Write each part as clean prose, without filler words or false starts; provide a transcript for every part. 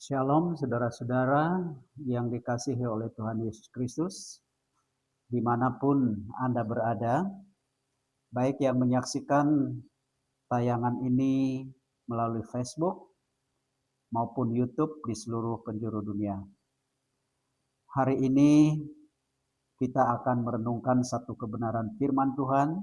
Shalom saudara-saudara yang dikasihi oleh Tuhan Yesus Kristus, dimanapun Anda berada, baik yang menyaksikan tayangan ini melalui Facebook maupun YouTube di seluruh penjuru dunia. Hari ini kita akan merenungkan satu kebenaran firman Tuhan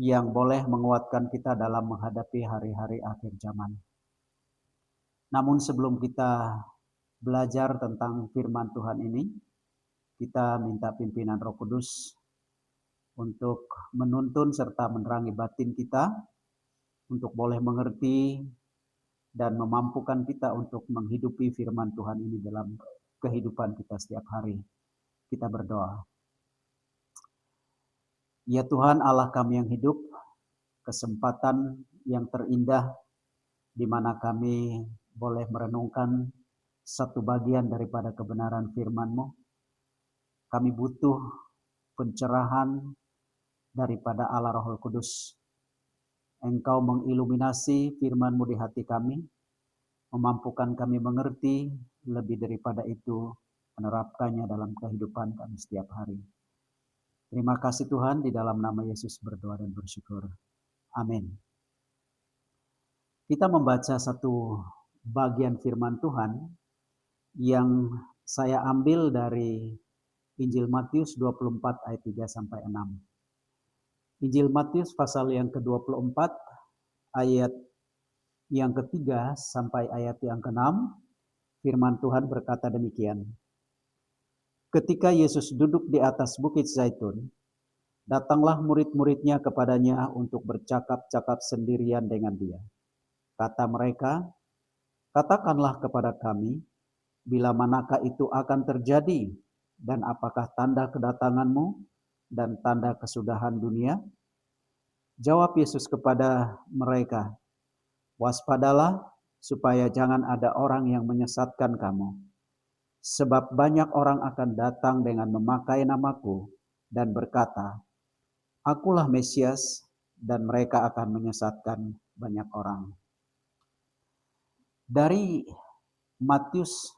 yang boleh menguatkan kita dalam menghadapi hari-hari akhir zaman. Namun sebelum kita belajar tentang firman Tuhan ini, kita minta pimpinan Roh Kudus untuk menuntun serta menerangi batin kita, untuk boleh mengerti dan memampukan kita untuk menghidupi firman Tuhan ini dalam kehidupan kita setiap hari. Kita berdoa. Ya Tuhan Allah kami yang hidup, kesempatan yang terindah di mana kami boleh merenungkan satu bagian daripada kebenaran firman-Mu. Kami butuh pencerahan daripada Allah Roh Kudus. Engkau mengiluminasi firman-Mu di hati kami, memampukan kami mengerti, lebih daripada itu menerapkannya dalam kehidupan kami setiap hari. Terima kasih Tuhan, di dalam nama Yesus berdoa dan bersyukur. Amin. Kita membaca satu bagian firman Tuhan yang saya ambil dari Injil Matius 24 ayat 3 sampai 6. Injil Matius pasal yang ke-24 ayat yang ketiga sampai ayat yang ke-6, firman Tuhan berkata demikian. Ketika Yesus duduk di atas bukit Zaitun, datanglah murid-muridnya kepadanya untuk bercakap-cakap sendirian dengan dia. Kata mereka, katakanlah kepada kami, bila manakah itu akan terjadi, dan apakah tanda kedatanganmu dan tanda kesudahan dunia? Jawab Yesus kepada mereka, waspadalah supaya jangan ada orang yang menyesatkan kamu. Sebab banyak orang akan datang dengan memakai namaku dan berkata, akulah Mesias, dan mereka akan menyesatkan banyak orang. Dari Matius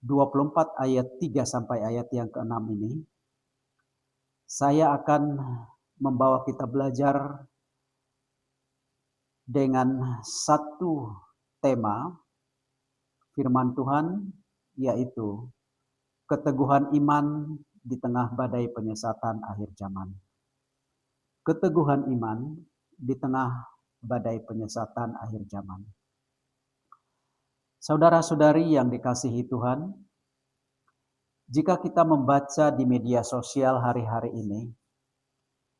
24 ayat 3 sampai ayat yang ke-6 ini, saya akan membawa kita belajar dengan satu tema firman Tuhan, yaitu keteguhan iman di tengah badai penyesatan akhir zaman. Keteguhan iman di tengah badai penyesatan akhir zaman. Saudara-saudari yang dikasihi Tuhan, jika kita membaca di media sosial hari-hari ini,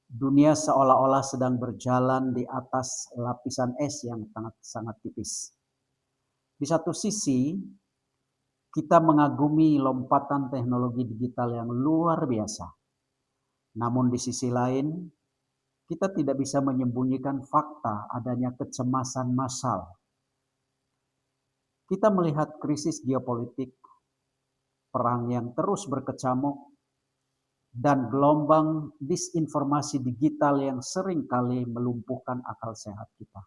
dunia seolah-olah sedang berjalan di atas lapisan es yang sangat tipis. Di satu sisi, kita mengagumi lompatan teknologi digital yang luar biasa. Namun di sisi lain, kita tidak bisa menyembunyikan fakta adanya kecemasan massal. Kita melihat krisis geopolitik, perang yang terus berkecamuk, dan gelombang disinformasi digital yang sering kali melumpuhkan akal sehat kita.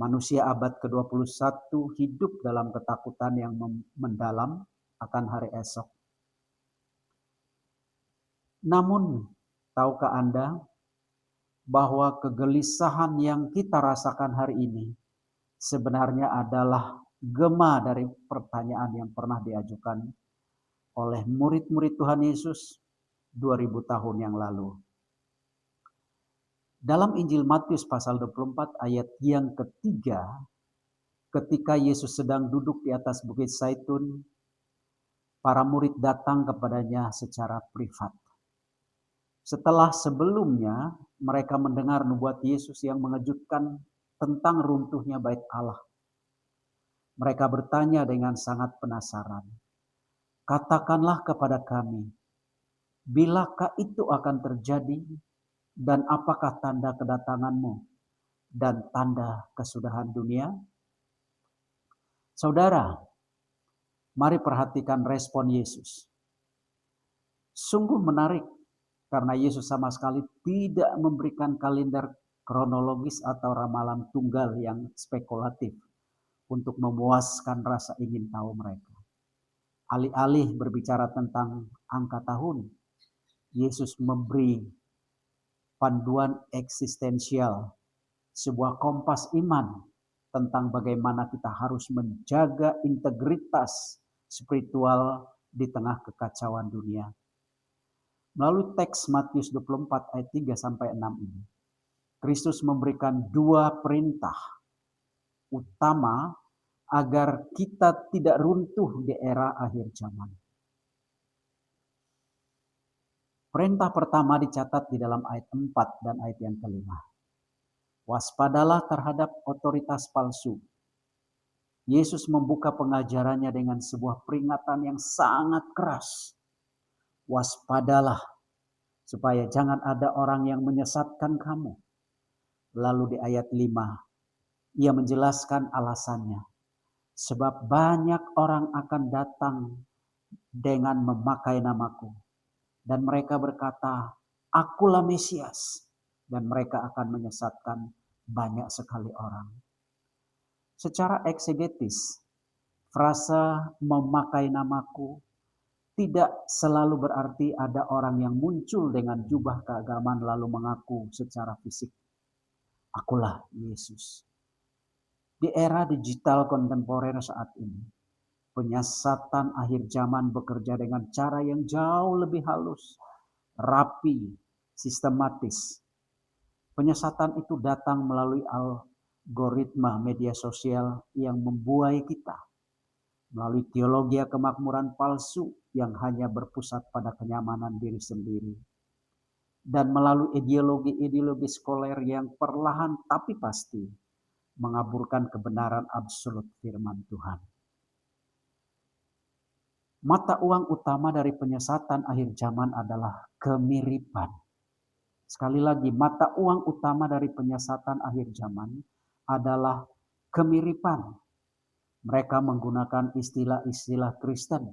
Manusia abad ke-21 hidup dalam ketakutan yang mendalam akan hari esok. Namun, tahukah Anda bahwa kegelisahan yang kita rasakan hari ini sebenarnya adalah gema dari pertanyaan yang pernah diajukan oleh murid-murid Tuhan Yesus 2000 tahun yang lalu. Dalam Injil Matius pasal 24 ayat yang ketiga, ketika Yesus sedang duduk di atas bukit Zaitun, para murid datang kepadanya secara privat. Setelah sebelumnya mereka mendengar nubuat Yesus yang mengejutkan tentang runtuhnya bait Allah. Mereka bertanya dengan sangat penasaran, katakanlah kepada kami, bilakah itu akan terjadi, dan apakah tanda kedatanganmu dan tanda kesudahan dunia? Saudara, mari perhatikan respon Yesus. Sungguh menarik, karena Yesus sama sekali tidak memberikan kalender kronologis atau ramalan tunggal yang spekulatif untuk memuaskan rasa ingin tahu mereka. Alih-alih berbicara tentang angka tahun, Yesus memberi panduan eksistensial, sebuah kompas iman tentang bagaimana kita harus menjaga integritas spiritual di tengah kekacauan dunia. Melalui teks Matius 24 ayat 3 sampai 6 ini, Kristus memberikan dua perintah utama agar kita tidak runtuh di era akhir zaman. Perintah pertama dicatat di dalam ayat 4 dan ayat yang kelima. Waspadalah terhadap otoritas palsu. Yesus membuka pengajarannya dengan sebuah peringatan yang sangat keras. Waspadalah supaya jangan ada orang yang menyesatkan kamu. Lalu di ayat 5, ia menjelaskan alasannya. Sebab banyak orang akan datang dengan memakai namaku. Dan mereka berkata, akulah Mesias. Dan mereka akan menyesatkan banyak sekali orang. Secara eksegetis, frasa memakai namaku tidak selalu berarti ada orang yang muncul dengan jubah keagamaan lalu mengaku secara fisik, akulah Yesus. Di era digital kontemporer saat ini, penyiasatan akhir zaman bekerja dengan cara yang jauh lebih halus, rapi, sistematis. Penyesatan itu datang melalui algoritma media sosial yang membuai kita, melalui teologi kemakmuran palsu yang hanya berpusat pada kenyamanan diri sendiri, dan melalui ideologi-ideologi sekuler yang perlahan tapi pasti mengaburkan kebenaran absolut firman Tuhan. Mata uang utama dari penyesatan akhir zaman adalah kemiripan. Sekali lagi, mata uang utama dari penyesatan akhir zaman adalah kemiripan. Mereka menggunakan istilah-istilah Kristen.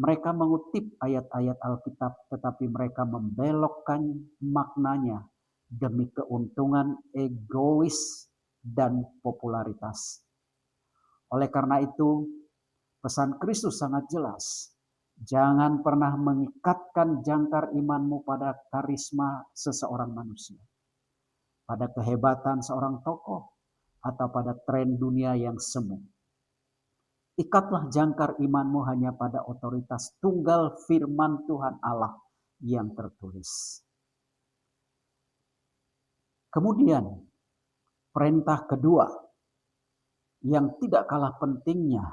Mereka mengutip ayat-ayat Alkitab, tetapi mereka membelokkan maknanya demi keuntungan egois dan popularitas. Oleh karena itu, pesan Kristus sangat jelas. Jangan pernah mengikatkan jangkar imanmu pada karisma seseorang manusia, pada kehebatan seorang tokoh, atau pada tren dunia yang semu. Ikatlah jangkar imanmu hanya pada otoritas tunggal firman Tuhan Allah yang tertulis. Kemudian, perintah kedua yang tidak kalah pentingnya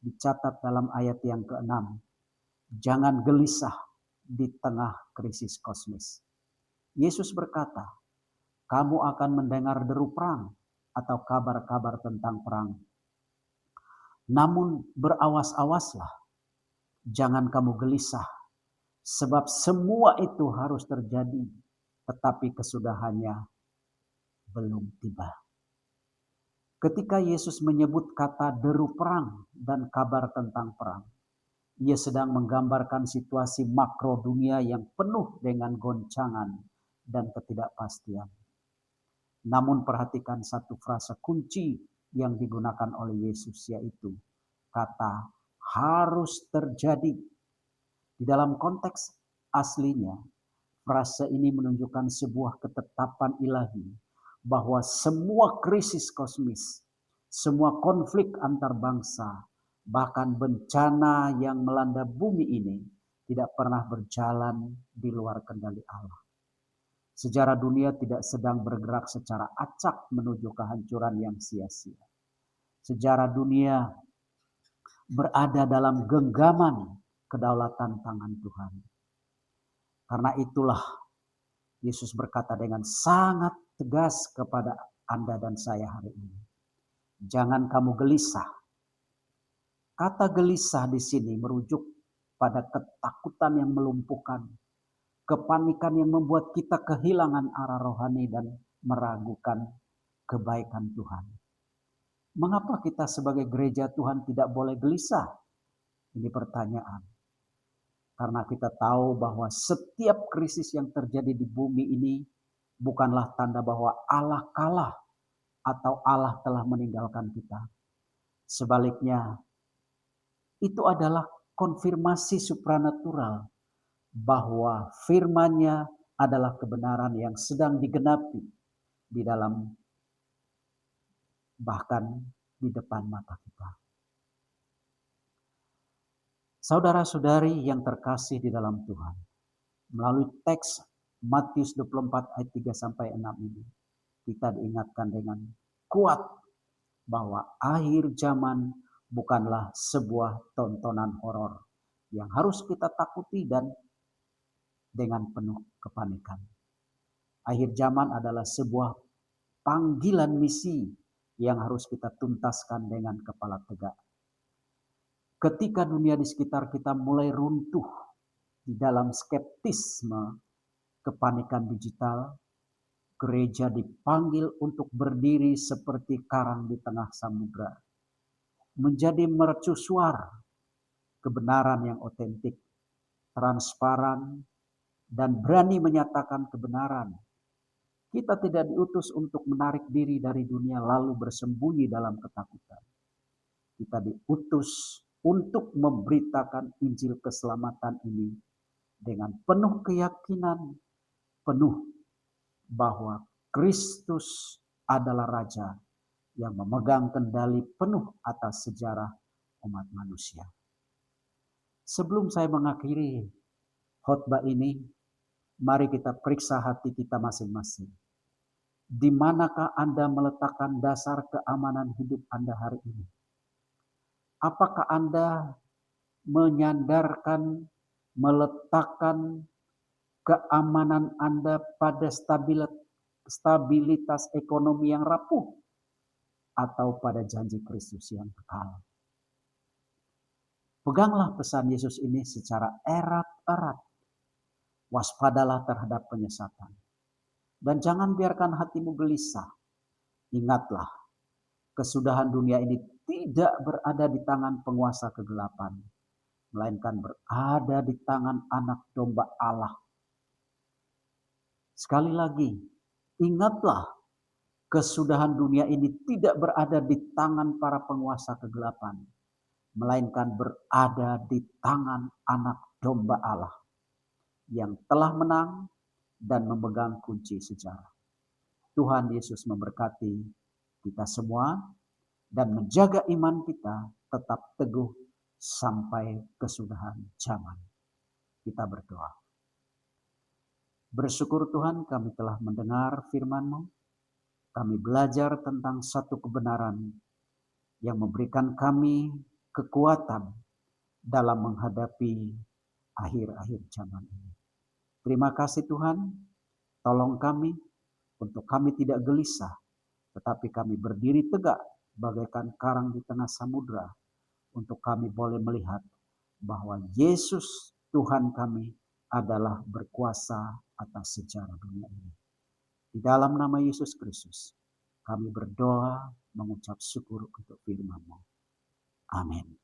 dicatat dalam ayat yang ke-6. Jangan gelisah di tengah krisis kosmis. Yesus berkata, kamu akan mendengar deru perang atau kabar-kabar tentang perang. Namun berawas-awaslah, jangan kamu gelisah, sebab semua itu harus terjadi, tetapi kesudahannya belum tiba. Ketika Yesus menyebut kata deru perang dan kabar tentang perang, ia sedang menggambarkan situasi makro dunia yang penuh dengan goncangan dan ketidakpastian. Namun perhatikan satu frasa kunci yang digunakan oleh Yesus, yaitu kata harus terjadi. Di dalam konteks aslinya, frasa ini menunjukkan sebuah ketetapan ilahi bahwa semua krisis kosmis, semua konflik antar bangsa, bahkan bencana yang melanda bumi ini tidak pernah berjalan di luar kendali Allah. Sejarah dunia tidak sedang bergerak secara acak menuju kehancuran yang sia-sia. Sejarah dunia berada dalam genggaman kedaulatan tangan Tuhan. Karena itulah Yesus berkata dengan sangat tegas kepada Anda dan saya hari ini. Jangan kamu gelisah. Kata gelisah di sini merujuk pada ketakutan yang melumpuhkan, kepanikan yang membuat kita kehilangan arah rohani dan meragukan kebaikan Tuhan. Mengapa kita sebagai gereja Tuhan tidak boleh gelisah? Ini pertanyaan. Karena kita tahu bahwa setiap krisis yang terjadi di bumi ini bukanlah tanda bahwa Allah kalah atau Allah telah meninggalkan kita. Sebaliknya, itu adalah konfirmasi supranatural bahwa firman-Nya adalah kebenaran yang sedang digenapi di dalam, bahkan di depan mata kita. Saudara-saudari yang terkasih di dalam Tuhan, melalui teks Matius 24 ayat 3 sampai 6 ini, kita diingatkan dengan kuat bahwa akhir zaman bukanlah sebuah tontonan horor yang harus kita takuti dan dengan penuh kepanikan. Akhir zaman adalah sebuah panggilan misi yang harus kita tuntaskan dengan kepala tegak. Ketika dunia di sekitar kita mulai runtuh di dalam skeptisme, kepanikan digital, gereja dipanggil untuk berdiri seperti karang di tengah samudra, menjadi mercusuar kebenaran yang otentik, transparan, dan berani menyatakan kebenaran. Kita tidak diutus untuk menarik diri dari dunia lalu bersembunyi dalam ketakutan. Kita diutus untuk memberitakan Injil keselamatan ini dengan penuh keyakinan, penuh bahwa Kristus adalah Raja yang memegang kendali penuh atas sejarah umat manusia. Sebelum saya mengakhiri khotbah ini, mari kita periksa hati kita masing-masing. Di manakah Anda meletakkan dasar keamanan hidup Anda hari ini? Apakah Anda menyandarkan, meletakkan keamanan Anda pada stabilitas ekonomi yang rapuh atau pada janji Kristus yang kekal? Peganglah pesan Yesus ini secara erat-erat. Waspadalah terhadap penyesatan. Dan jangan biarkan hatimu gelisah. Ingatlah, kesudahan dunia ini tidak berada di tangan penguasa kegelapan, melainkan berada di tangan anak domba Allah. Sekali lagi, ingatlah, kesudahan dunia ini tidak berada di tangan para penguasa kegelapan, melainkan berada di tangan anak domba Allah yang telah menang dan memegang kunci sejarah. Tuhan Yesus memberkati kita semua dan menjaga iman kita tetap teguh sampai kesudahan zaman. Kita berdoa. Bersyukur Tuhan, kami telah mendengar firman-Mu. Kami belajar tentang satu kebenaran yang memberikan kami kekuatan dalam menghadapi akhir-akhir zaman ini. Terima kasih Tuhan, tolong kami untuk kami tidak gelisah, tetapi kami berdiri tegak bagaikan karang di tengah samudra, untuk kami boleh melihat bahwa Yesus Tuhan kami adalah berkuasa atas sejarah dunia ini. Di dalam nama Yesus Kristus, kami berdoa mengucap syukur untuk firman-Mu. Amin.